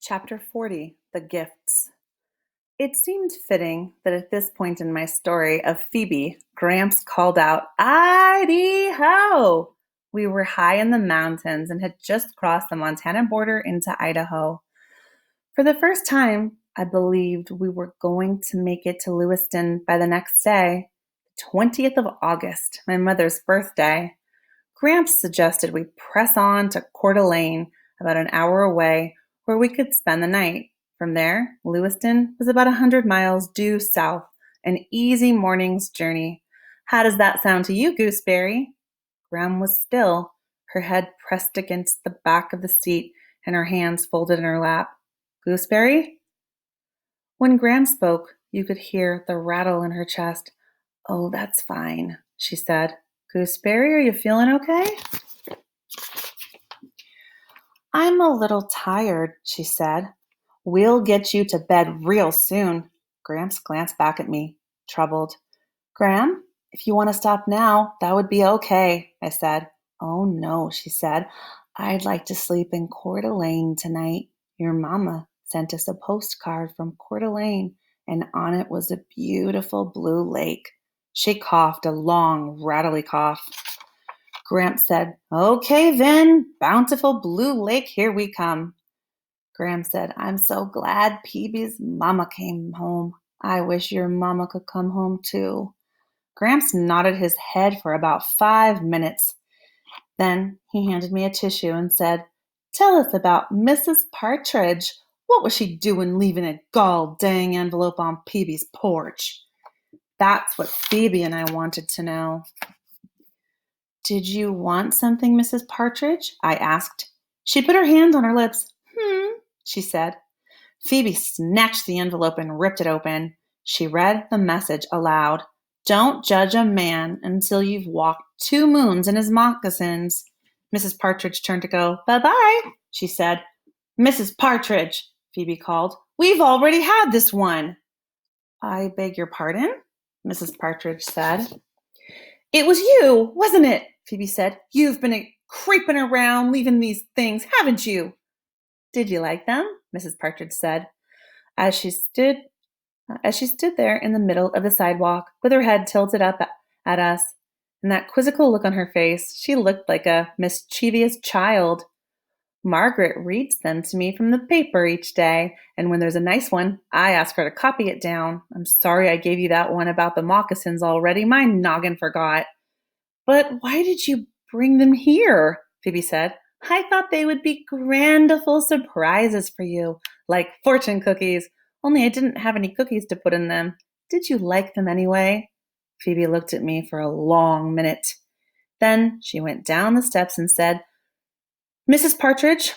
Chapter 40 The Gifts. It seemed fitting that at this point in my story of Phoebe, Gramps called out, "Idy ho!" We were high in the mountains and had just crossed the Montana border into Idaho. For the first time, I believed we were going to make it to Lewiston by the next day, the 20th of August, my mother's birthday. Gramps suggested we press on to Coeur d'Alene, about an hour away, where we could spend the night. From there, Lewiston was about 100 miles due south, an easy morning's journey. How does that sound to you, Gooseberry? Gram was still, her head pressed against the back of the seat and her hands folded in her lap. Gooseberry? When Gram spoke, you could hear the rattle in her chest. "Oh, that's fine," she said. "Gooseberry, are you feeling okay?" "I'm a little tired," she said. "We'll get you to bed real soon." Gramps glanced back at me, troubled. "Gram, if you want to stop now, that would be okay," I said. "Oh, no," she said. "I'd like to sleep in Coeur d'Alene tonight. Your mama sent us a postcard from Coeur d'Alene, and on it was a beautiful blue lake." She coughed a long, rattly cough. Gramps said, "Okay, then, bountiful blue lake, here we come." Graham said, "I'm so glad Peebee's mama came home. I wish your mama could come home too." Gramps nodded his head for about 5 minutes. Then he handed me a tissue and said, "Tell us about Mrs. Partridge. What was she doing leaving a gall dang envelope on Peebee's porch?" That's what Phoebe and I wanted to know. "Did you want something, Mrs. Partridge?" I asked. She put her hand on her lips. She said. Phoebe snatched the envelope and ripped it open. She read the message aloud. "Don't judge a man until you've walked 2 moons in his moccasins." Mrs. Partridge turned to go. "Bye-bye," she said. "Mrs. Partridge," Phoebe called, "we've already had this one." "I beg your pardon?" Mrs. Partridge said. "It was you, wasn't it?" Phoebe said. "You've been creeping around leaving these things, haven't you?" "Did you like them?" Mrs. Partridge said, as she stood there in the middle of the sidewalk with her head tilted up at us and that quizzical look on her face. She looked like a mischievous child. "Margaret reads them to me from the paper each day, and when there's a nice one, I ask her to copy it down. I'm sorry I gave you that one about the moccasins already. My noggin forgot." "But why did you bring them here?" Phoebe said. "I thought they would be grandiful surprises for you, like fortune cookies, only I didn't have any cookies to put in them. Did you like them anyway?" Phoebe looked at me for a long minute. Then she went down the steps and said, "Mrs. Partridge,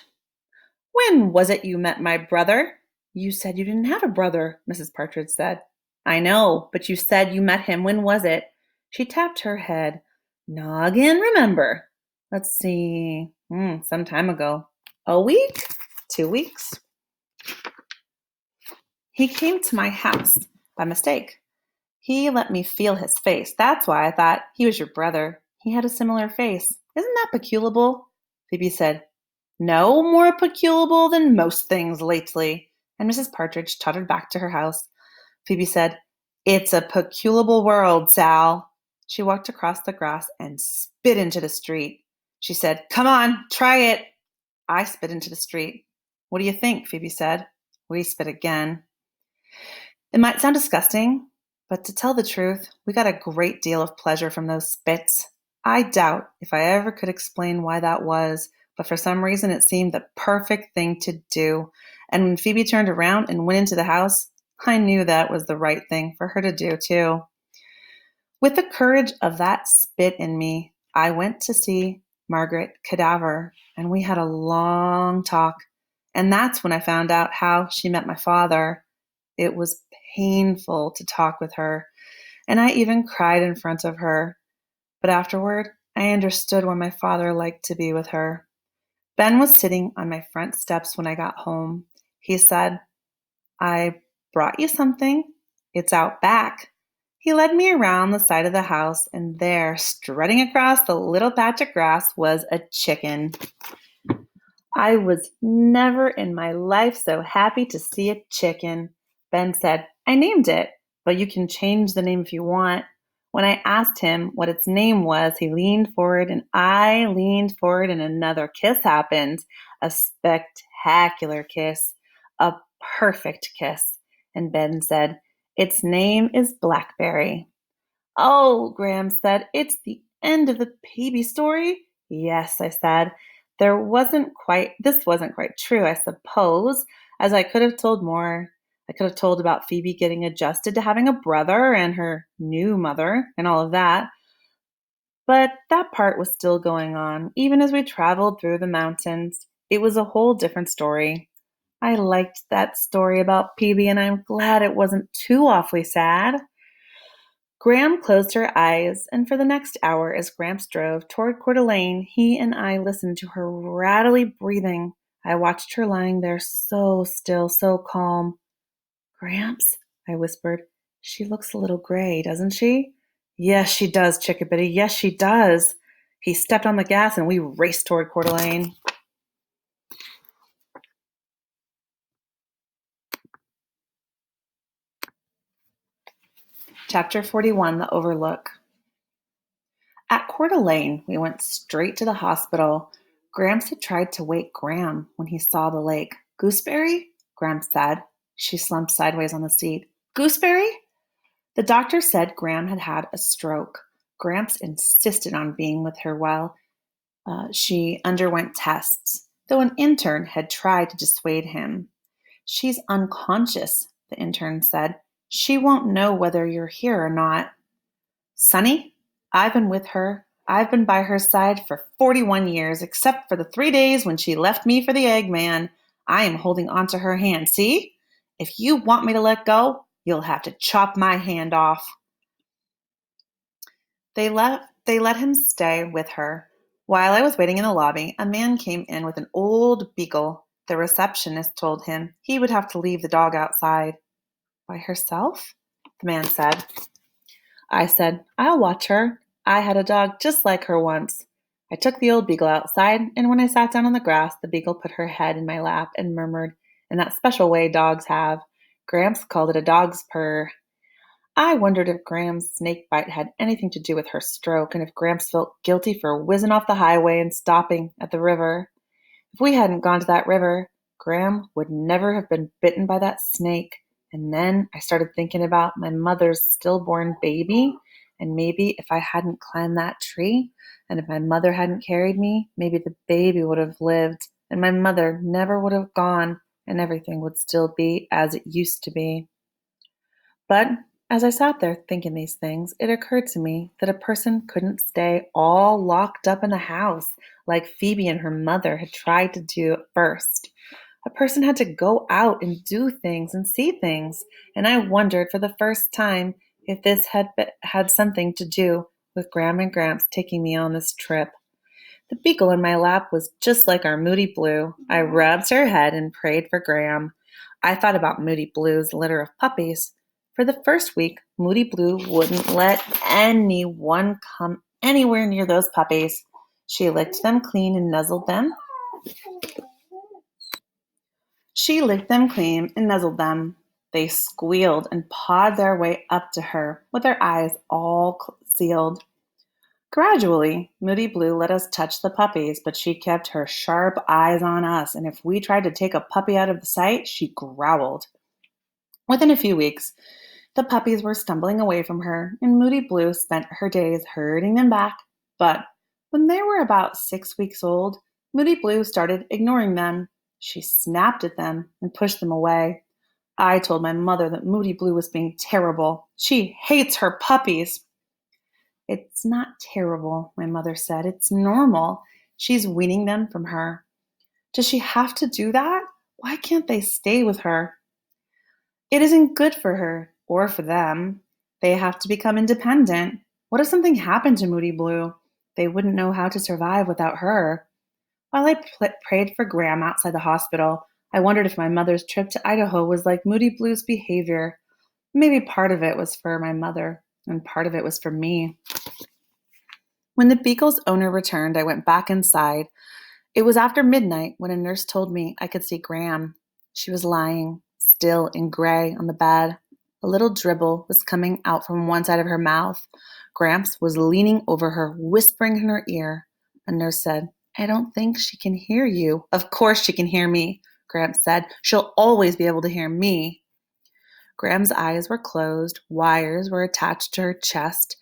when was it you met my brother?" "You said you didn't have a brother," Mrs. Partridge said. "I know, but you said you met him. When was it?" She tapped her head. "Noggin, remember. Let's see. Some time ago. A week? 2 weeks. He came to my house by mistake. He let me feel his face. That's why I thought he was your brother. He had a similar face. Isn't that peculiar?" Phoebe said, "No more peculiar than most things lately." And Mrs. Partridge tottered back to her house. Phoebe said, "It's a peculiar world, Sal." She walked across the grass and spit into the street. She said, "Come on, try it." I spit into the street. "What do you think?" Phoebe said. We spit again. It might sound disgusting, but to tell the truth, we got a great deal of pleasure from those spits. I doubt if I ever could explain why that was, but for some reason it seemed the perfect thing to do. And when Phoebe turned around and went into the house, I knew that was the right thing for her to do, too. With the courage of that spit in me, I went to see Margaret Cadaver, and we had a long talk. And that's when I found out how she met my father. It was painful to talk with her, and I even cried in front of her. But afterward, I understood why my father liked to be with her. Ben was sitting on my front steps when I got home. He said, "I brought you something. It's out back." He led me around the side of the house, and there, strutting across the little patch of grass, was a chicken. I was never in my life so happy to see a chicken. Ben said, I named it, but you can change the name if you want. When I asked him what its name was, he leaned forward and I leaned forward, and another kiss happened. A spectacular kiss, a perfect kiss. And Ben said, its name is Blackberry. Oh, Graham said, it's the end of the baby story? Yes, I said. This wasn't quite true, I suppose, as I could have told more. I could have told about Phoebe getting adjusted to having a brother and her new mother and all of that. But that part was still going on, even as we traveled through the mountains. It was a whole different story. I liked that story about Phoebe, and I'm glad it wasn't too awfully sad. Graham closed her eyes, and for the next hour, as Gramps drove toward Coeur d'Alene, he and I listened to her rattly breathing. I watched her lying there so still, so calm. Gramps, I whispered, she looks a little gray, doesn't she? Yes, she does, Chickabiddy. Yes, she does. He stepped on the gas and we raced toward Coeur d'Alene. Chapter 41, The Overlook. At Coeur d'Alene, we went straight to the hospital. Gramps had tried to wake Graham when he saw the lake. Gooseberry? Graham said. She slumped sideways on the seat. Gooseberry? The doctor said Graham had had a stroke. Gramps insisted on being with her while she underwent tests, though an intern had tried to dissuade him. She's unconscious, the intern said. She won't know whether you're here or not. Sonny, I've been with her. I've been by her side for 41 years, except for the 3 days when she left me for the Eggman. I am holding onto her hand. See? If you want me to let go, you'll have to chop my hand off. They let him stay with her. While I was waiting in the lobby, a man came in with an old beagle. The receptionist told him he would have to leave the dog outside. By herself? The man said. I said, I'll watch her. I had a dog just like her once. I took the old beagle outside, and when I sat down on the grass, the beagle put her head in my lap and murmured in that special way dogs have. Gramps called it a dog's purr. I wondered if Graham's snake bite had anything to do with her stroke, and if Gramps felt guilty for whizzing off the highway and stopping at the river. If we hadn't gone to that river, Graham would never have been bitten by that snake. And then I started thinking about my mother's stillborn baby, and maybe if I hadn't climbed that tree, and if my mother hadn't carried me, maybe the baby would have lived, and my mother never would have gone, and everything would still be as it used to be. But as I sat there thinking these things, it occurred to me that a person couldn't stay all locked up in a house like Phoebe and her mother had tried to do at first. A person had to go out and do things and see things, and I wondered for the first time if this had something to do with Graham and Gramps taking me on this trip. The beagle in my lap was just like our Moody Blue. I rubbed her head and prayed for Graham. I thought about Moody Blue's litter of puppies. For the first week, Moody Blue wouldn't let anyone come anywhere near those puppies. She licked them clean and nuzzled them. They squealed and pawed their way up to her, with their eyes all sealed. Gradually, Moody Blue let us touch the puppies, but she kept her sharp eyes on us, and if we tried to take a puppy out of the sight, she growled. Within a few weeks, the puppies were stumbling away from her, and Moody Blue spent her days herding them back. But when they were about 6 weeks old, Moody Blue started ignoring them. She snapped at them and pushed them away. I told my mother that Moody Blue was being terrible. She hates her puppies. It's not terrible, my mother said. It's normal. She's weaning them from her. Does she have to do that? Why can't they stay with her? It isn't good for her or for them. They have to become independent. What if something happened to Moody Blue? They wouldn't know how to survive without her. While I prayed for Graham outside the hospital, I wondered if my mother's trip to Idaho was like Moody Blue's behavior. Maybe part of it was for my mother, and part of it was for me. When the beagle's owner returned, I went back inside It was after midnight when a nurse told me I could see Graham. She was lying, still and gray, on the bed. A little dribble was coming out from one side of her mouth. Gramps was leaning over her, whispering in her ear. A nurse said, "I don't think she can hear you." "Of course she can hear me," Gramps said. "She'll always be able to hear me." Graham's eyes were closed, wires were attached to her chest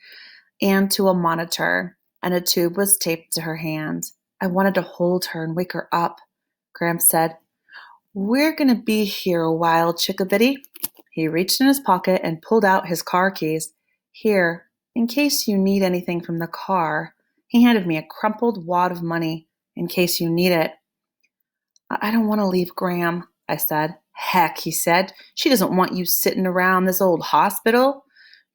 and to a monitor, and a tube was taped to her hand. I wanted to hold her and wake her up. Gramps said, "We're going to be here a while, Chickabiddy." He reached in his pocket and pulled out his car keys. "Here, in case you need anything from the car." He handed me a crumpled wad of money. "In case you need it." "I don't want to leave Graham," I said. "Heck," he said. "She doesn't want you sitting around this old hospital.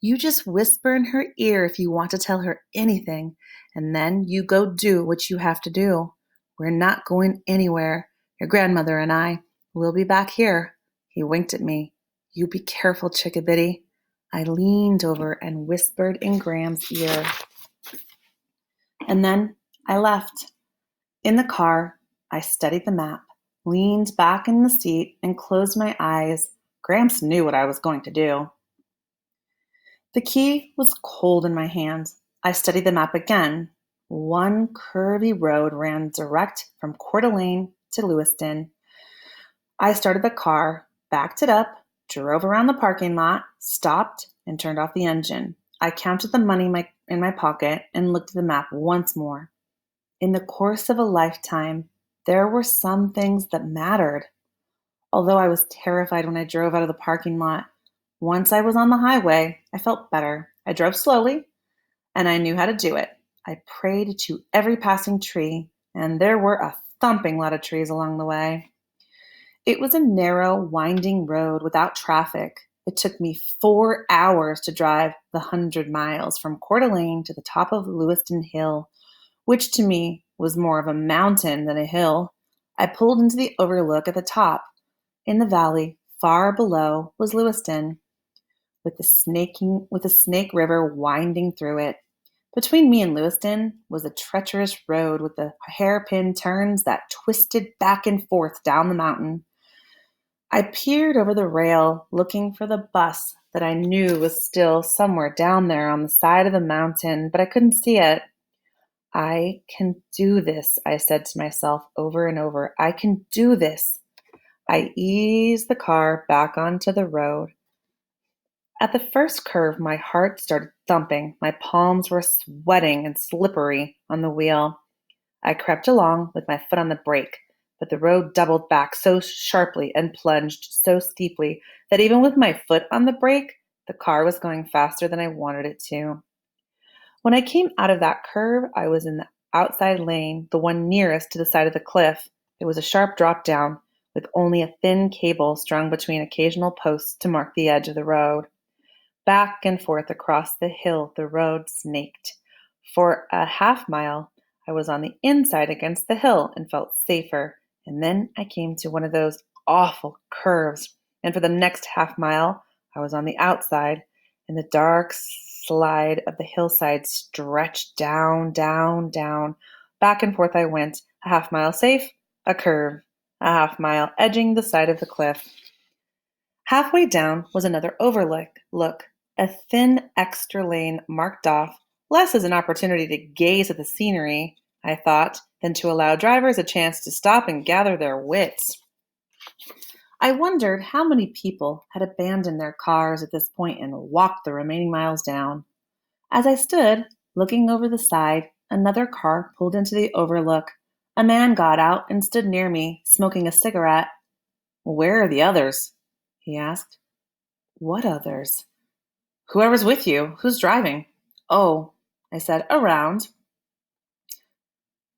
You just whisper in her ear if you want to tell her anything, and then you go do what you have to do. We're not going anywhere. Your grandmother and I will be back here." He winked at me. "You be careful, Chickabiddy." I leaned over and whispered in Graham's ear. And then I left. In the car, I studied the map, leaned back in the seat, and closed my eyes. Gramps knew what I was going to do. The key was cold in my hand. I studied the map again. One curvy road ran direct from Coeur d'Alene to Lewiston. I started the car, backed it up, drove around the parking lot, stopped, and turned off the engine. I counted the money in my pocket and looked at the map once more. In the course of a lifetime, there were some things that mattered. Although I was terrified when I drove out of the parking lot, once I was on the highway, I felt better. I drove slowly, and I knew how to do it. I prayed to every passing tree, and there were a thumping lot of trees along the way. It was a narrow, winding road without traffic. It took me 4 hours to drive the 100 miles from Coeur d'Alene to the top of Lewiston Hill, which to me was more of a mountain than a hill. I pulled into the overlook at the top. In the valley, far below, was Lewiston, with the Snake River winding through it. Between me and Lewiston was a treacherous road with the hairpin turns that twisted back and forth down the mountain. I peered over the rail, looking for the bus that I knew was still somewhere down there on the side of the mountain, but I couldn't see it. "I can do this," I said to myself over and over. "I can do this." I eased the car back onto the road. At the first curve, my heart started thumping. My palms were sweating and slippery on the wheel. I crept along with my foot on the brake, but the road doubled back so sharply and plunged so steeply that even with my foot on the brake, the car was going faster than I wanted it to. When I came out of that curve, I was in the outside lane, the one nearest to the side of the cliff. It was a sharp drop down, with only a thin cable strung between occasional posts to mark the edge of the road. Back and forth across the hill the road snaked. For a half mile, I was on the inside against the hill and felt safer, and then I came to one of those awful curves, and for the next half mile, I was on the outside, and the dark slide of the hillside stretched down, down, down. Back and forth I went, a half mile safe, a curve, a half mile edging the side of the cliff. Halfway down was another overlook, a thin extra lane marked off, less as an opportunity to gaze at the scenery, I thought, than to allow drivers a chance to stop and gather their wits. I wondered how many people had abandoned their cars at this point and walked the remaining miles down. As I stood, looking over the side, another car pulled into the overlook. A man got out and stood near me, smoking a cigarette. "Where are the others?" he asked. "What others?" "Whoever's with you. Who's driving?" "Oh," I said, "around."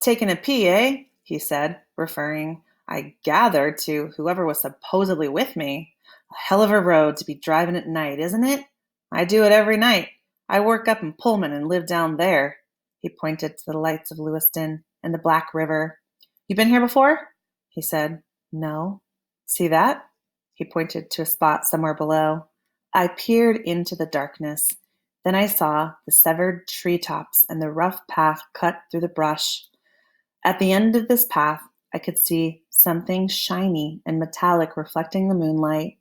"Taking a pee, eh?" he said, referring, I gathered, to whoever was supposedly with me. "A hell of a road to be driving at night, isn't it? I do it every night. I work up in Pullman and live down there." He pointed to the lights of Lewiston and the Black River. "You been here before?" he said. "No." "See that?" He pointed to a spot somewhere below. I peered into the darkness. Then I saw the severed treetops and the rough path cut through the brush. At the end of this path, I could see something shiny and metallic reflecting the moonlight.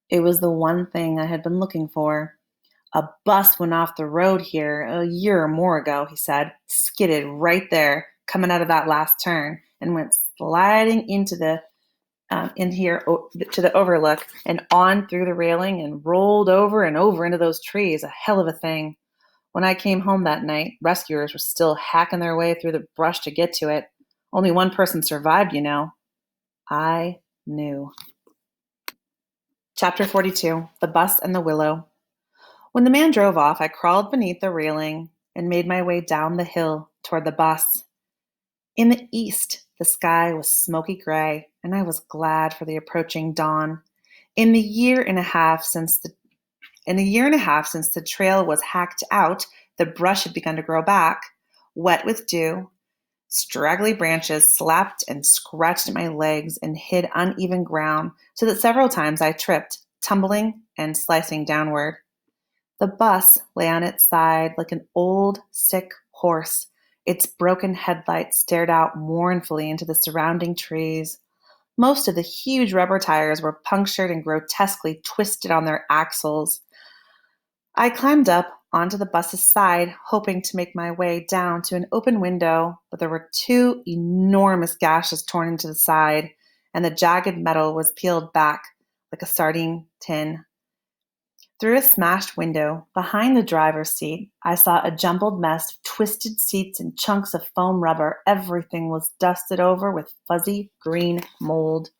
It was the one thing I had been looking for. A bus went off the road here a year or more ago, he said, skidded right there, coming out of that last turn, and went sliding into the in here to the overlook and on through the railing and rolled over and over into those trees. A hell of a thing. When I came home that night, rescuers were still hacking their way through the brush to get to it. Only one person survived, you know. I knew. Chapter 42, The Bus and the Willow. When the man drove off, I crawled beneath the railing and made my way down the hill toward the bus. In the east, the sky was smoky gray, and I was glad for the approaching dawn. In the year and a half since the trail was hacked out, the brush had begun to grow back, wet with dew. Straggly branches slapped and scratched at my legs and hid uneven ground, so that several times I tripped, tumbling and slicing downward. The bus lay on its side like an old, sick horse. Its broken headlights stared out mournfully into the surrounding trees. Most of the huge rubber tires were punctured and grotesquely twisted on their axles. I climbed up onto the bus's side, hoping to make my way down to an open window, but there were two enormous gashes torn into the side, and the jagged metal was peeled back like a sardine tin. Through a smashed window, behind the driver's seat, I saw a jumbled mess of twisted seats and chunks of foam rubber. Everything was dusted over with fuzzy green mold.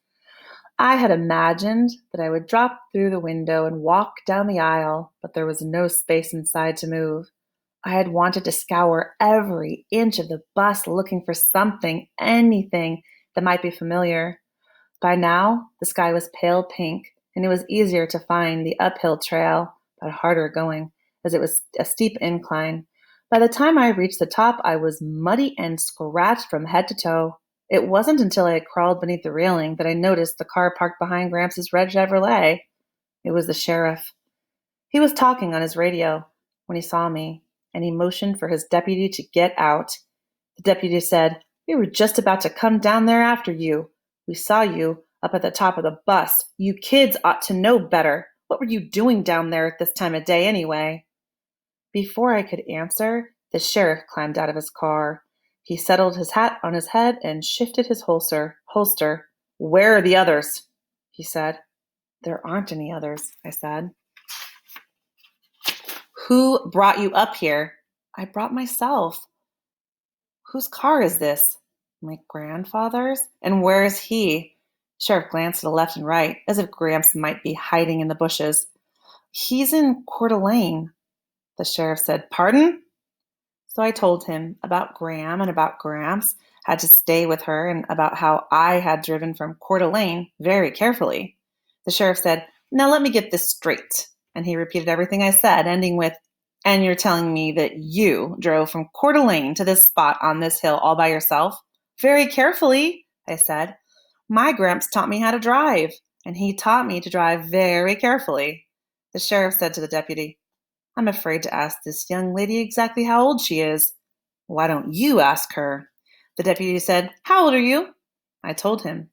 I had imagined that I would drop through the window and walk down the aisle, but there was no space inside to move. I had wanted to scour every inch of the bus looking for something, anything that might be familiar. By now, the sky was pale pink, and it was easier to find the uphill trail, but harder going, as it was a steep incline. By the time I reached the top, I was muddy and scratched from head to toe. It wasn't until I had crawled beneath the railing that I noticed the car parked behind Gramps' red Chevrolet. It was the sheriff. He was talking on his radio when he saw me, and he motioned for his deputy to get out. The deputy said, "We were just about to come down there after you. We saw you up at the top of the bus. You kids ought to know better. What were you doing down there at this time of day anyway?" Before I could answer, the sheriff climbed out of his car. He settled his hat on his head and shifted his holster. "Where are the others?" he said. "There aren't any others," I said. "Who brought you up here?" "I brought myself." "Whose car is this?" "My grandfather's." "And where is he?" Sheriff glanced to the left and right, as if Gramps might be hiding in the bushes. "He's in Coeur d'Alene," the sheriff said. "Pardon?" So I told him about Graham and about Gramps had to stay with her and about how I had driven from Coeur d'Alene very carefully. The sheriff said, "Now let me get this straight." And he repeated everything I said, ending with, "And you're telling me that you drove from Coeur d'Alene to this spot on this hill all by yourself?" "Very carefully," I said. "My Gramps taught me how to drive, and he taught me to drive very carefully." The sheriff said to the deputy, "I'm afraid to ask this young lady exactly how old she is." "Why don't you ask her?" The deputy said, "How old are you?" I told him.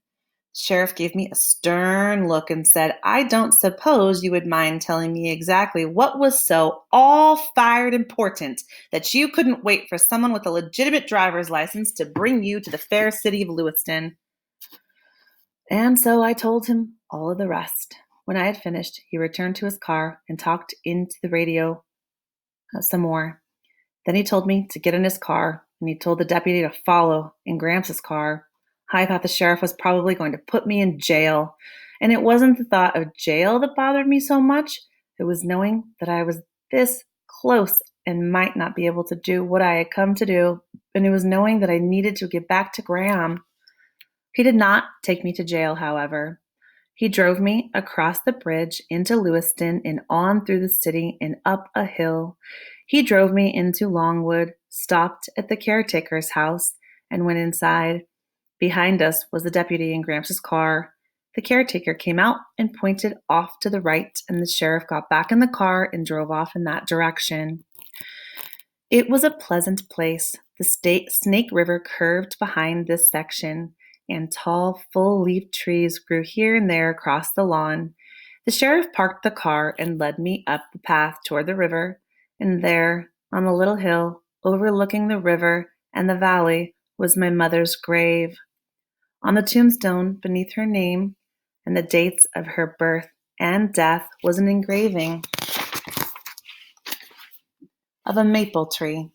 The sheriff gave me a stern look and said, "I don't suppose you would mind telling me exactly what was so all-fired important that you couldn't wait for someone with a legitimate driver's license to bring you to the fair city of Lewiston." And so I told him all of the rest. When I had finished, he returned to his car and talked into the radio some more. Then he told me to get in his car, and he told the deputy to follow in Gramps' car. I thought the sheriff was probably going to put me in jail. And it wasn't the thought of jail that bothered me so much. It was knowing that I was this close and might not be able to do what I had come to do. And it was knowing that I needed to get back to Graham. He did not take me to jail, however. He drove me across the bridge into Lewiston and on through the city and up a hill. He drove me into Longwood, stopped at the caretaker's house, and went inside. Behind us was the deputy in Gramps' car. The caretaker came out and pointed off to the right, and the sheriff got back in the car and drove off in that direction. It was a pleasant place. The Snake River curved behind this section, and tall, full-leaved trees grew here and there across the lawn. The sheriff parked the car and led me up the path toward the river, and there, on the little hill, overlooking the river and the valley, was my mother's grave. On the tombstone, beneath her name and the dates of her birth and death, was an engraving of a maple tree,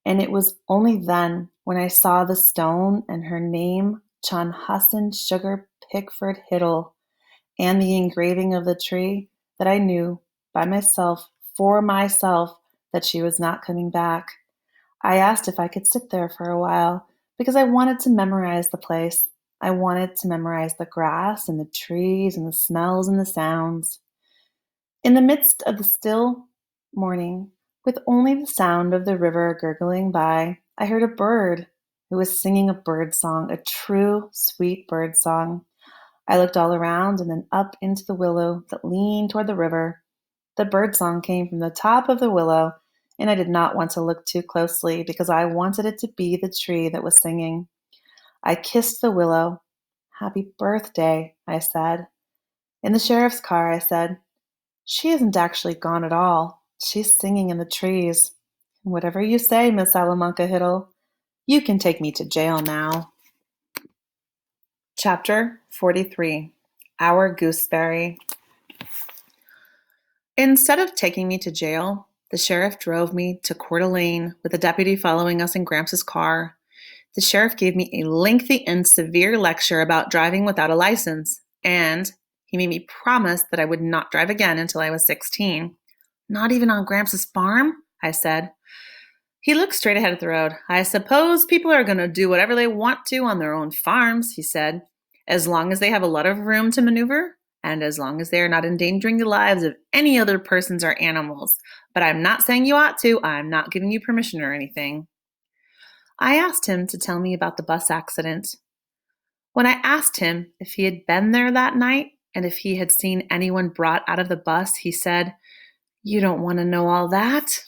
and it was only then, when I saw the stone and her name, John Husson Sugar Pickford Hiddle, and the engraving of the tree, that I knew, by myself, for myself, that she was not coming back. I asked if I could sit there for a while, because I wanted to memorize the place. I wanted to memorize the grass and the trees and the smells and the sounds. In the midst of the still morning, with only the sound of the river gurgling by, I heard a bird who was singing a bird song, a true, sweet bird song. I looked all around and then up into the willow that leaned toward the river. The bird song came from the top of the willow, and I did not want to look too closely because I wanted it to be the tree that was singing. I kissed the willow. "Happy birthday," I said. In the sheriff's car, I said, "She isn't actually gone at all. She's singing in the trees." "Whatever you say, Miss Salamanca Hiddle. You can take me to jail now." Chapter 43. Our Gooseberry. Instead of taking me to jail, the sheriff drove me to Coeur d'Alene with a deputy following us in Gramps' car. The sheriff gave me a lengthy and severe lecture about driving without a license, and he made me promise that I would not drive again until I was 16. "Not even on Gramps' farm?" I said. He looked straight ahead at the road. "I suppose people are going to do whatever they want to on their own farms," he said, "as long as they have a lot of room to maneuver, and as long as they are not endangering the lives of any other persons or animals. But I'm not saying you ought to. I'm not giving you permission or anything." I asked him to tell me about the bus accident. When I asked him if he had been there that night and if he had seen anyone brought out of the bus, he said, "You don't want to know all that.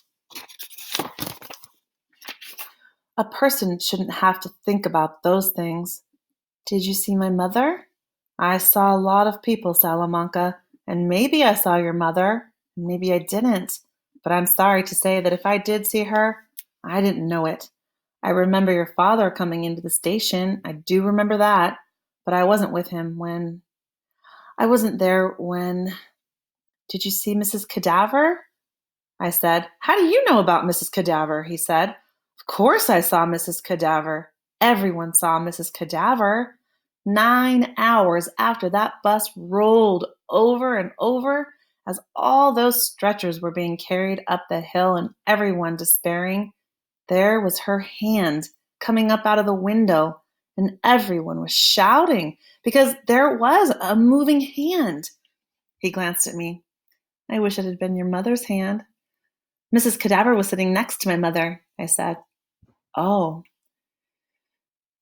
A person shouldn't have to think about those things." "Did you see my mother?" "I saw a lot of people, Salamanca, and maybe I saw your mother, and maybe I didn't. But I'm sorry to say that if I did see her, I didn't know it. I remember your father coming into the station. I do remember that, but I wasn't with him when... I wasn't there when... Did you see Mrs. Cadaver?" I said. "How do you know about Mrs. Cadaver?" he said. "Of course I saw Mrs. Cadaver. Everyone saw Mrs. Cadaver. 9 hours after that bus rolled over and over, as all those stretchers were being carried up the hill and everyone despairing, there was her hand coming up out of the window, and everyone was shouting because there was a moving hand." He glanced at me. "I wish it had been your mother's hand." "Mrs. Cadaver was sitting next to my mother," I said. "Oh."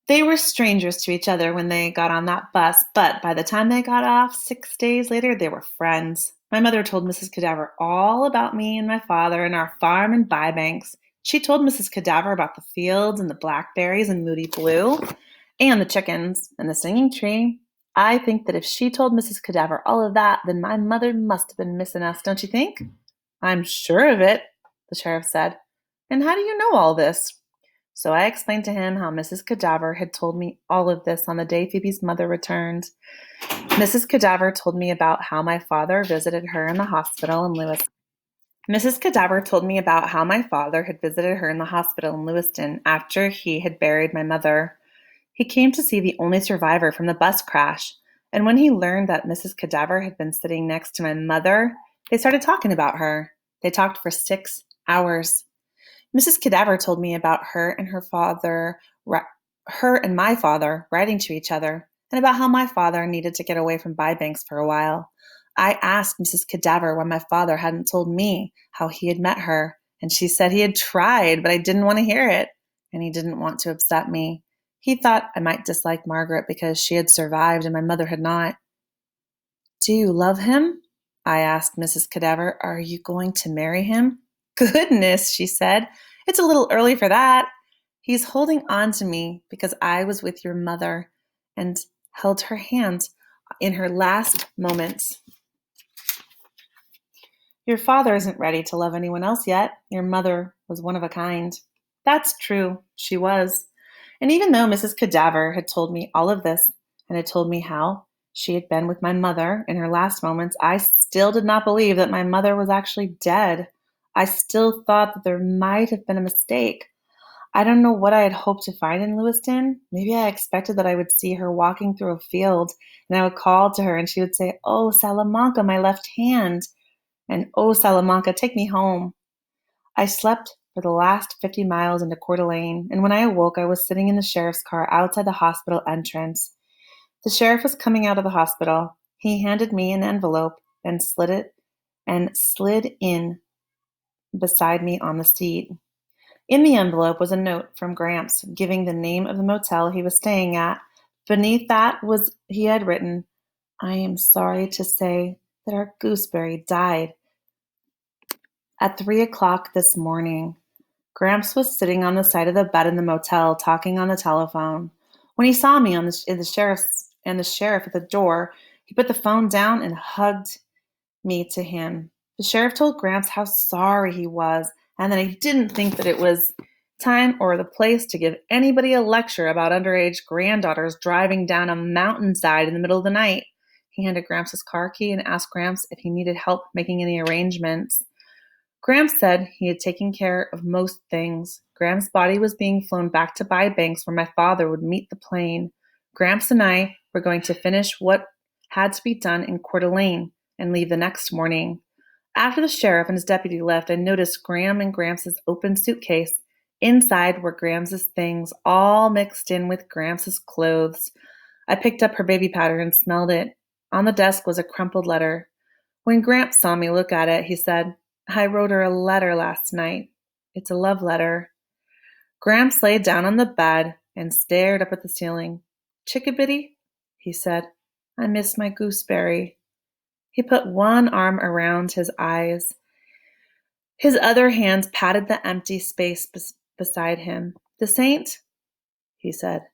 They were strangers to each other when they got on that bus, but by the time they got off 6 days later, they were friends. My mother told Mrs. Cadaver all about me and my father and our farm in Bybanks. She told Mrs. Cadaver about the fields and the blackberries and Moody Blue and the chickens and the singing tree. I think that if she told Mrs. Cadaver all of that, then my mother must have been missing us, don't you think?" "I'm sure of it," the sheriff said. "And how do you know all this?" So I explained to him how Mrs. Cadaver had told me all of this on the day Phoebe's mother returned. Mrs. Cadaver told me about how my father visited her in the hospital in Lewis. Mrs. Cadaver told me about how my father had visited her in the hospital in Lewiston after he had buried my mother. He came to see the only survivor from the bus crash, and when he learned that Mrs. Cadaver had been sitting next to my mother, they started talking about her. They talked for 6 hours. Mrs. Cadaver told me about her and my father writing to each other, and about how my father needed to get away from Bybanks for a while. I asked Mrs. Cadaver why my father hadn't told me how he had met her, and she said he had tried, but I didn't want to hear it, and he didn't want to upset me. He thought I might dislike Margaret because she had survived and my mother had not. "Do you love him?" I asked Mrs. Cadaver. "Are you going to marry him?" "Goodness," she said. It's a little early for that. He's holding on to me because I was with your mother and held her hand in her last moments. Your father isn't ready to love anyone else yet. Your mother was one of a kind. That's true. She was. And even though Mrs. Cadaver had told me all of this and had told me how she had been with my mother in her last moments, I still did not believe that my mother was actually dead. I still thought that there might have been a mistake. I don't know what I had hoped to find in Lewiston. Maybe I expected that I would see her walking through a field and I would call to her and she would say, "Oh, Salamanca, my left hand." And, "Oh, Salamanca, take me home." I slept for the last 50 miles into Coeur d'Alene, and when I awoke, I was sitting in the sheriff's car outside the hospital entrance. The sheriff was coming out of the hospital. He handed me an envelope and slid in beside me on the seat. In the envelope was a note from Gramps giving the name of the motel he was staying at. Beneath that was he had written, "I am sorry to say that our gooseberry died at 3 o'clock this morning." Gramps was sitting on the side of the bed in the motel talking on the telephone. When he saw me the sheriff at the door, he put the phone down and hugged me to him. The sheriff told Gramps how sorry he was and that he didn't think that it was time or the place to give anybody a lecture about underage granddaughters driving down a mountainside in the middle of the night. He handed Gramps his car key and asked Gramps if he needed help making any arrangements. Gramps said he had taken care of most things. Gramps' body was being flown back to Bybanks where my father would meet the plane. Gramps and I were going to finish what had to be done in Coeur d'Alene and leave the next morning. After the sheriff and his deputy left, I noticed Graham and Gramps' open suitcase. Inside were Gramps' things, all mixed in with Gramps' clothes. I picked up her baby powder and smelled it. On the desk was a crumpled letter. When Gramps saw me look at it, he said, "I wrote her a letter last night. It's a love letter." Gramps lay down on the bed and stared up at the ceiling. "Chickabiddy," he said, "I miss my gooseberry." He put one arm around his eyes. His other hand patted the empty space beside him. "This ain't," he said.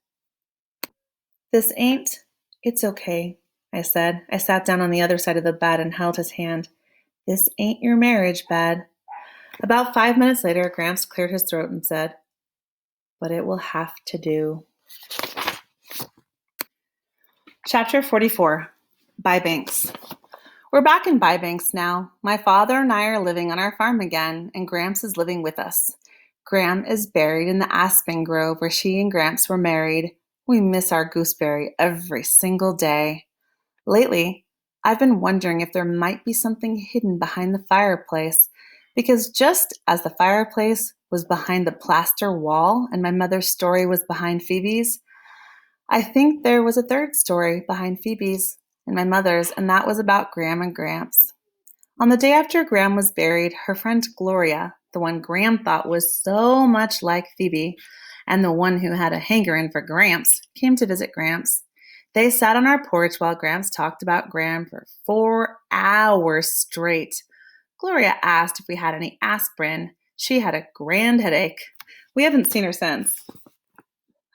"This ain't. It's okay," I said. I sat down on the other side of the bed and held his hand. "This ain't your marriage bed." About 5 minutes later, Gramps cleared his throat and said, "But it will have to do." Chapter 44, Bybanks. We're back in Bybanks now. My father and I are living on our farm again, and Gramps is living with us. Gram is buried in the aspen grove where she and Gramps were married. We miss our gooseberry every single day. Lately, I've been wondering if there might be something hidden behind the fireplace, because just as the fireplace was behind the plaster wall and my mother's story was behind Phoebe's, I think there was a third story behind Phoebe's and my mother's, and that was about Gram and Gramps. On the day after Gram was buried, her friend Gloria, the one Gram thought was so much like Phoebe, and the one who had a hanger-in for Gramps, came to visit Gramps. They sat on our porch while Gramps talked about Gram for 4 hours straight. Gloria asked if we had any aspirin. She had a grand headache. We haven't seen her since.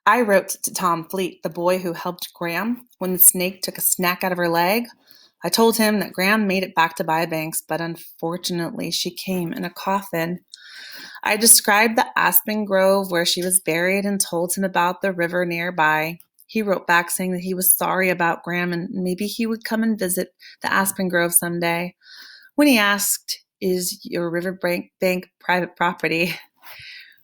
I wrote to Tom Fleet, the boy who helped Gram when the snake took a snack out of her leg. I told him that Gram made it back to Bybanks, but unfortunately she came in a coffin. I described the aspen grove where she was buried and told him about the river nearby. He wrote back saying that he was sorry about Gram and maybe he would come and visit the aspen grove someday. When he asked, "Is your riverbank private property?"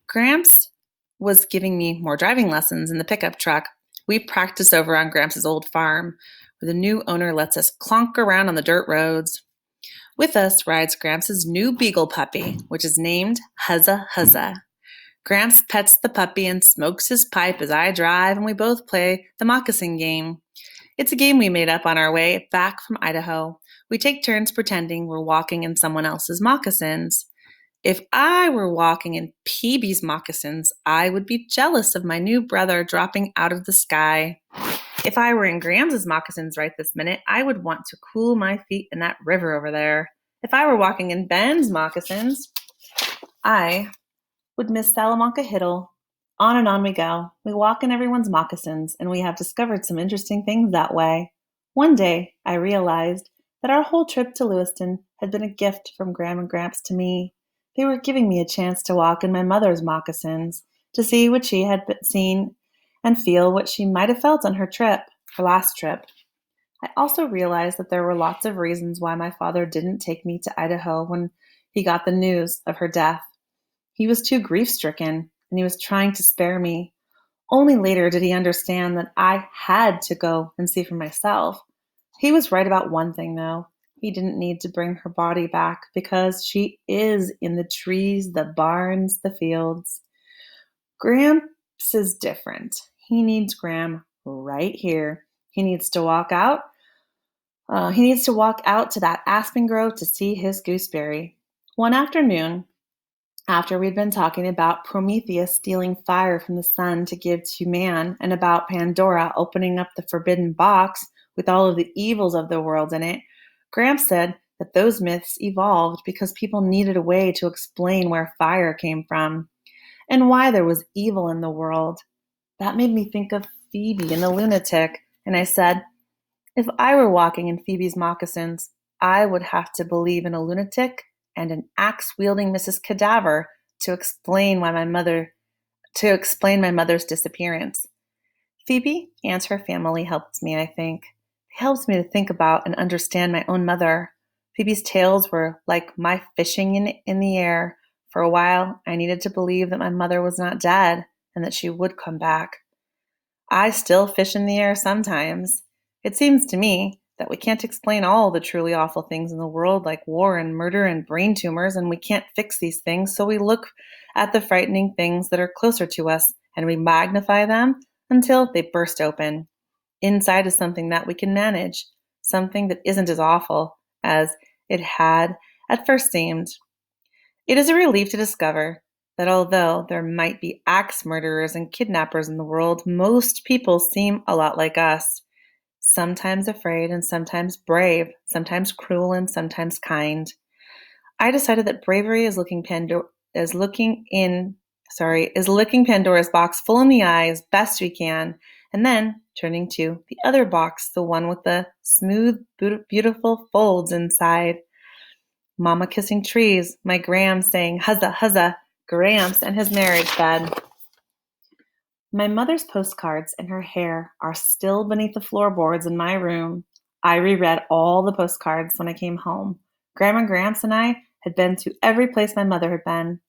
Gramps was giving me more driving lessons in the pickup truck. We practice over on Gramps' old farm, where the new owner lets us clonk around on the dirt roads. With us rides Gramps' new beagle puppy, which is named Huzza Huzza. Gramps pets the puppy and smokes his pipe as I drive, and we both play the moccasin game. It's a game we made up on our way back from Idaho. We take turns pretending we're walking in someone else's moccasins. If I were walking in Peebee's moccasins, I would be jealous of my new brother dropping out of the sky. If I were in Gramps' moccasins right this minute, I would want to cool my feet in that river over there. If I were walking in Ben's moccasins, I would miss Salamanca Hiddle. On and on we go. We walk in everyone's moccasins, and we have discovered some interesting things that way. One day, I realized that our whole trip to Lewiston had been a gift from Gram and Gramps to me. They were giving me a chance to walk in my mother's moccasins, to see what she had seen and feel what she might have felt on her last trip. I also realized that there were lots of reasons why my father didn't take me to Idaho when he got the news of her death. He was too grief stricken, and he was trying to spare me. Only later did he understand that I had to go and see for myself. He was right about one thing, though. He didn't need to bring her body back because she is in the trees, the barns, the fields. Gramps is different. He needs Gram right here. He needs to walk out. He needs to walk out to that aspen grove to see his gooseberry. One afternoon, after we'd been talking about Prometheus stealing fire from the sun to give to man, and about Pandora opening up the forbidden box with all of the evils of the world in it, Gramps said that those myths evolved because people needed a way to explain where fire came from and why there was evil in the world. That made me think of Phoebe and the lunatic, and I said, if I were walking in Phoebe's moccasins, I would have to believe in a lunatic and an axe-wielding Mrs. Cadaver to explain my mother's disappearance. Phoebe and her family helped me, I think. They helped me to think about and understand my own mother. Phoebe's tales were like my fishing in the air. For a while, I needed to believe that my mother was not dead and that she would come back. I still fish in the air sometimes. It seems to me that we can't explain all the truly awful things in the world, like war and murder and brain tumors, and we can't fix these things, so we look at the frightening things that are closer to us and we magnify them until they burst open. Inside is something that we can manage, something that isn't as awful as it had at first seemed. It is a relief to discover that although there might be axe murderers and kidnappers in the world, most people seem a lot like us. Sometimes afraid and sometimes brave, sometimes cruel and sometimes kind. I decided that bravery is licking Pandora's box full in the eye as best we can, and then turning to the other box, the one with the smooth, beautiful folds inside. Mama kissing trees, my Gram saying huzza huzza, Gramps and his marriage bed. My mother's postcards and her hair are still beneath the floorboards in my room. I reread all the postcards when I came home. Grandma Gramps and I had been to every place my mother had been.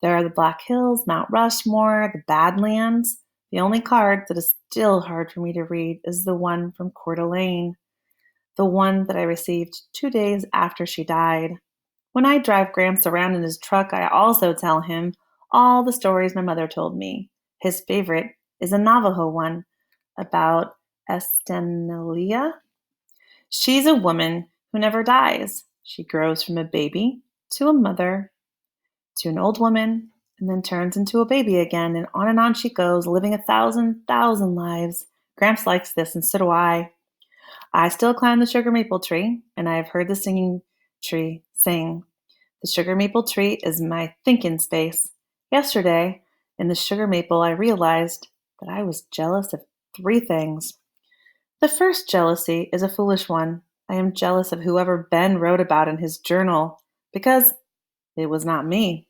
There are the Black Hills, Mount Rushmore, the Badlands. The only card that is still hard for me to read is the one from Coeur d'Alene, the one that I received 2 days after she died. When I drive Gramps around in his truck, I also tell him all the stories my mother told me. His favorite is a Navajo one about Estenelia. She's a woman who never dies. She grows from a baby to a mother to an old woman and then turns into a baby again, and on she goes, living 1,000 lives. Gramps likes this, and so do I. I still climb the sugar maple tree, and I have heard the singing tree sing. The sugar maple tree is my thinking space. Yesterday, in the sugar maple, I realized that I was jealous of 3 things. The first jealousy is a foolish one. I am jealous of whoever Ben wrote about in his journal, because it was not me.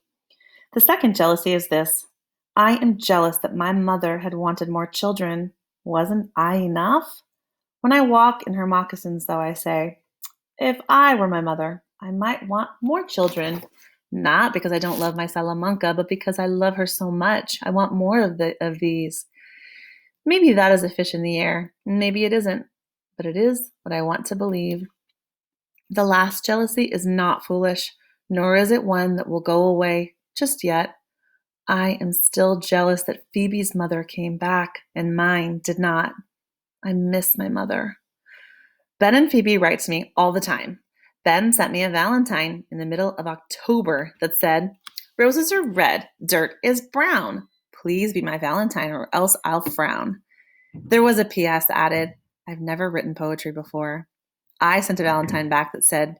The second jealousy is this. I am jealous that my mother had wanted more children. Wasn't I enough? When I walk in her moccasins, though, I say, if I were my mother, I might want more children. Not because I don't love my Salamanca, but because I love her so much. I want more of these. Maybe that is a fish in the air. Maybe it isn't. But it is what I want to believe. The last jealousy is not foolish, nor is it one that will go away just yet. I am still jealous that Phoebe's mother came back and mine did not. I miss my mother. Ben and Phoebe write to me all the time. Ben sent me a Valentine in the middle of October that said, roses are red, dirt is brown. Please be my Valentine or else I'll frown. There was a PS added. I've never written poetry before. I sent a Valentine back that said,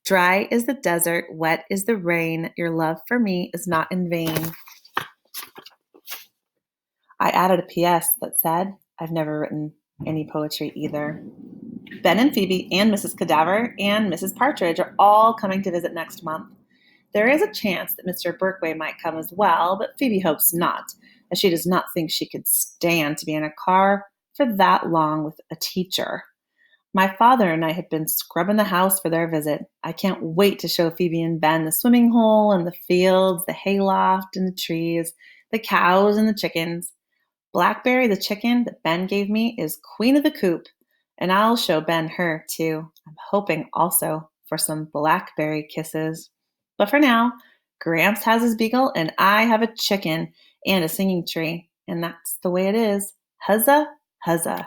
dry is the desert, wet is the rain. Your love for me is not in vain. I added a PS that said, I've never written any poetry either. Ben and Phoebe and Mrs. Cadaver and Mrs. Partridge are all coming to visit next month. There is a chance that Mr. Berkway might come as well, but Phoebe hopes not, as she does not think she could stand to be in a car for that long with a teacher. My father and I have been scrubbing the house for their visit. I can't wait to show Phoebe and Ben the swimming hole and the fields, the hayloft and the trees, the cows and the chickens. Blackberry, the chicken that Ben gave me, is queen of the coop, and I'll show Ben her too. I'm hoping also for some blackberry kisses. But for now, Gramps has his beagle, and I have a chicken and a singing tree, and that's the way it is. Huzza, huzza.